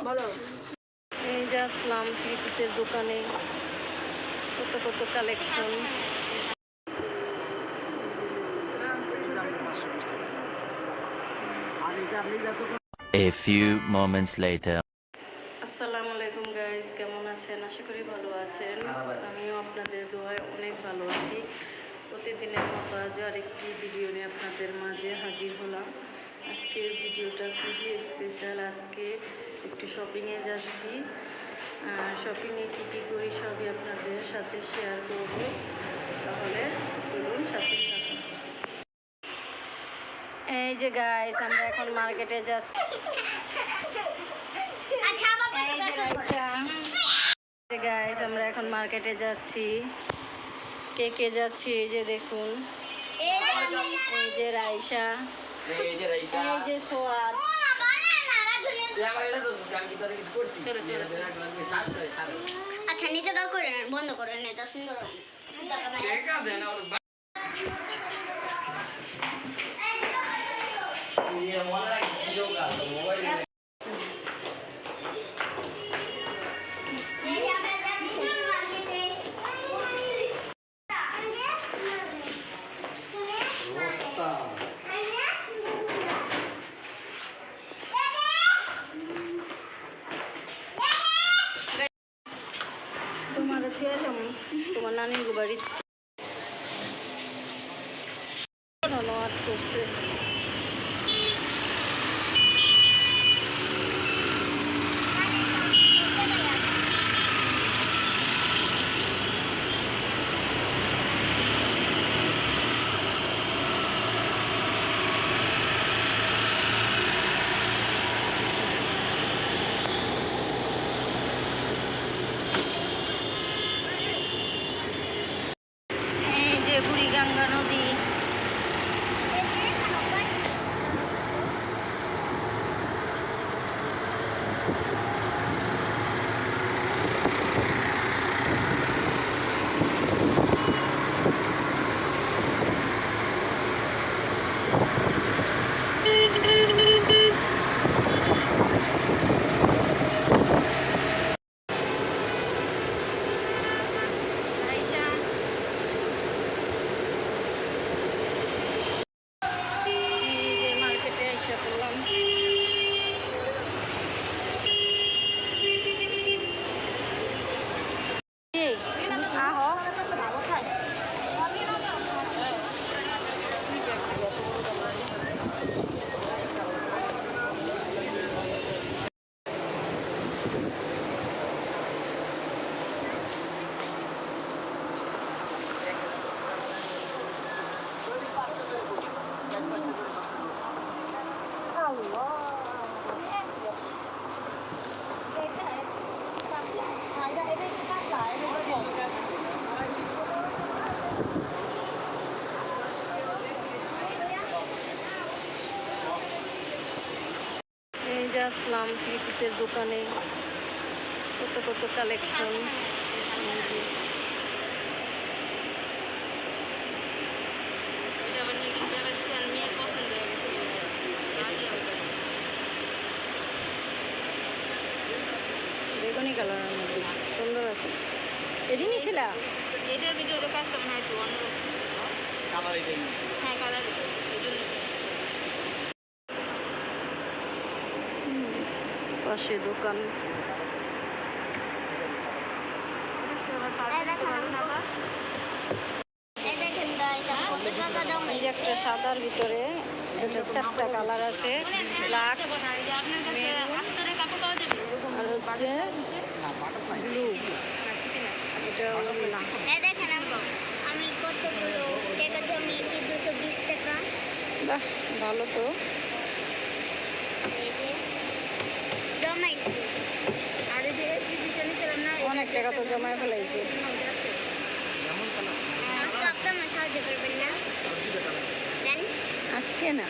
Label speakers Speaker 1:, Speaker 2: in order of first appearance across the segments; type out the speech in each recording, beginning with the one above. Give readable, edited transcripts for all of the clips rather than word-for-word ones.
Speaker 1: বলো এই যে আসলাম থ্রি পিসের দোকানে, কত কত collection.
Speaker 2: A few moments later.
Speaker 1: আসসালামু আলাইকুম গাইস, কেমন আছেন? আশা করি ভালো আছেন। আমিও আপনাদের দোয়ায় অনেক ভালো আছি। প্রতিদিনের মতো আজ আরেকটি ভিডিও নিয়ে আপনাদের মাঝে হাজির হলাম। আজকের ভিডিওটা খুবই স্পেশাল। আজকে একটু শপিংয়ে যাচ্ছি। শপিংয়ে কী কী করি সবই আপনাদের সাথে শেয়ার করব। তাহলে চলুন সাথে থাকুন। এই যে গাইস, আমরা এখন মার্কেটে যাচ্ছি। গাইস, আমরা এখন মার্কেটে যাচ্ছি। কে কে যাচ্ছি এই যে দেখুন। এই যে রাইসা, এই যে সোয়াদ।
Speaker 3: আচ্ছা নিচে দাও করে বন্ধ করে নেতা সুন্দর
Speaker 1: তোমার তোমার নানির বাড়ি ধন্যবাদ করছে। এই যে বুড়িগঙ্গা নদী। মার্কেটে এসে করলাম। এই যে আসলাম থ্রি পিসের দোকানে, কত কত কালেকশন। বেগুনি কালারের মধ্যে সুন্দর আছে। এটি নিয়েছিলা?
Speaker 3: এটার ভিতরে কাস্টম হয় তো অন্য কালার এটাই হ্যাঁ কালার
Speaker 1: পাশে দোকান। এই যে একটা সাদার ভিতরে চারটা কালার আছে, ব্ল্যাক, আর হচ্ছে ব্লু। এটা
Speaker 3: দেখেন আমি কতগুলো টাকা জমিয়েছি 220 টাকা।
Speaker 1: বাহ, ভালো তো।
Speaker 3: জমাইছি আর এই যে এক্সিবিশন নিলাম না,
Speaker 1: অনেক টাকা তো জমায় ফেলাইছে।
Speaker 3: আজকে আপনারা সাহায্য করবেন না? দেন
Speaker 1: আজকে না,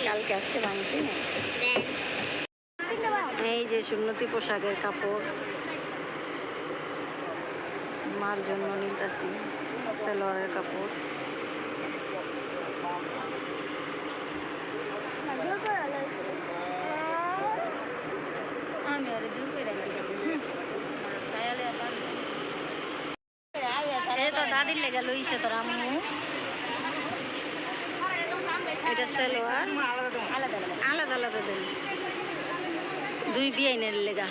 Speaker 1: কালকে। আজকে ভাঙতে না।
Speaker 3: দেন
Speaker 1: এই যে সুন্নতি পোশাকের কাপড় মার জন্য নিতেছি, সালোয়ারের কাপড়। শাদির লেগে লইছে তোর আম্মু। এটা সালোয়ার আলাদা আলাদা দেন, দুই বিয়াইনের লেগা।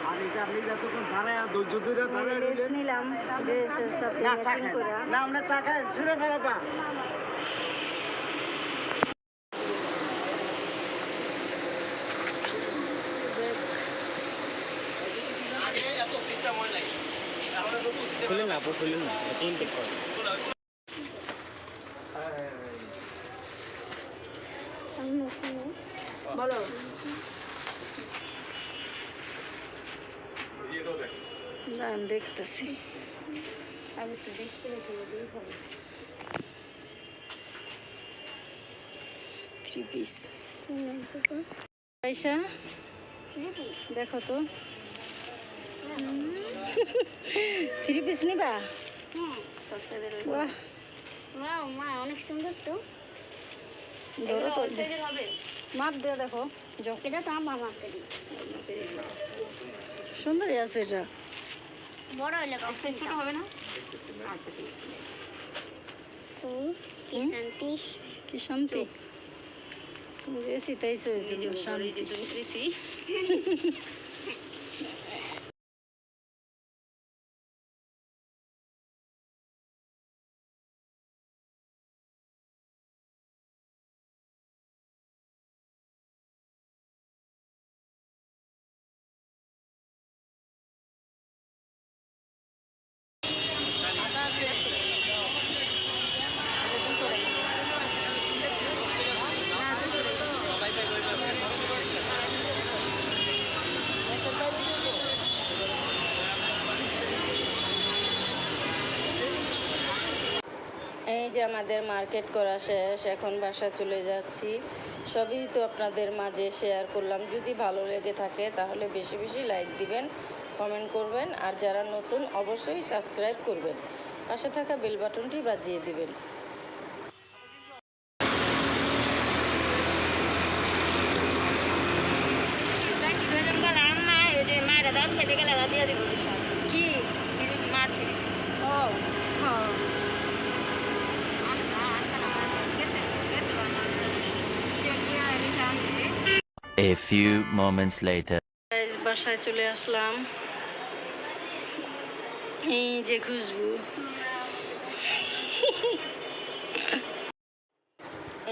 Speaker 4: আর এটা আপনি যতক্ষণ দাঁড়ায় ধৈর্য ধরে দাঁড়ায় রইলেন।
Speaker 1: নিলাম ড্রেসের সাথে
Speaker 4: না চা
Speaker 1: ম্যাচিং
Speaker 4: খায়
Speaker 1: করে।
Speaker 4: না, আমরা চা খাই শুনে দাঁড়াবা। খুলুন না আপু, খুলুন না, ইনটেক করুন।
Speaker 1: বলো না, দেখতেছি আমি তো দেখতে থ্রি পিস পয়সা দেখো তো, থ্রি পিস নিবা? বাহ,
Speaker 3: মা অনেক সুন্দর তো।
Speaker 1: ধরো তো, মাপ দিয়ে দেখো।
Speaker 3: এটা তো আমার মাপটা দিই।
Speaker 1: সুন্দরই আছে এটা।
Speaker 3: বড় হলে ছোট হবে না? তো কি শান্তি,
Speaker 1: কি শান্তি, তুমি যে শীতাইছো ওই জন্য শান্তি। এই যে আমাদের মার্কেট করা শেষ, এখন বাসা চলে যাচ্ছি। সবই তো আপনাদের মাঝে শেয়ার করলাম। যদি ভালো লেগে থাকে তাহলে বেশি বেশি লাইক দিবেন, কমেন্ট করবেন, আর যারা নতুন অবশ্যই সাবস্ক্রাইব করবেন, পাশে থাকা বেল বাটনটি বাজিয়ে দিবেন। কি ও হ্যাঁ,
Speaker 2: A few moments later.
Speaker 1: বাসায় চলে আসলাম। এই যে খুশবু,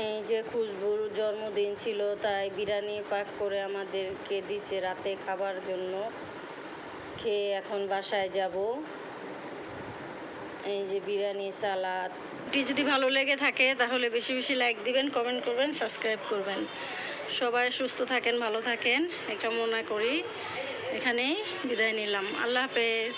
Speaker 1: এই যে খুশবুর জন্মদিন ছিল, তাই বিরিয়ানি পাক করে আমাদেরকে দিছে রাতে খাবার জন্য। খেয়ে এখন বাসায় যাব। এই যে বিরিয়ানি, সালাদ। যদি ভালো লেগে থাকে তাহলে বেশি বেশি লাইক দিবেন, কমেন্ট করবেন, সাবস্ক্রাইব করবেন। সবাই সুস্থ থাকেন, ভালো থাকেন, এটা মনে করি এখানেই বিদায় নিলাম। আল্লাহ হাফেজ।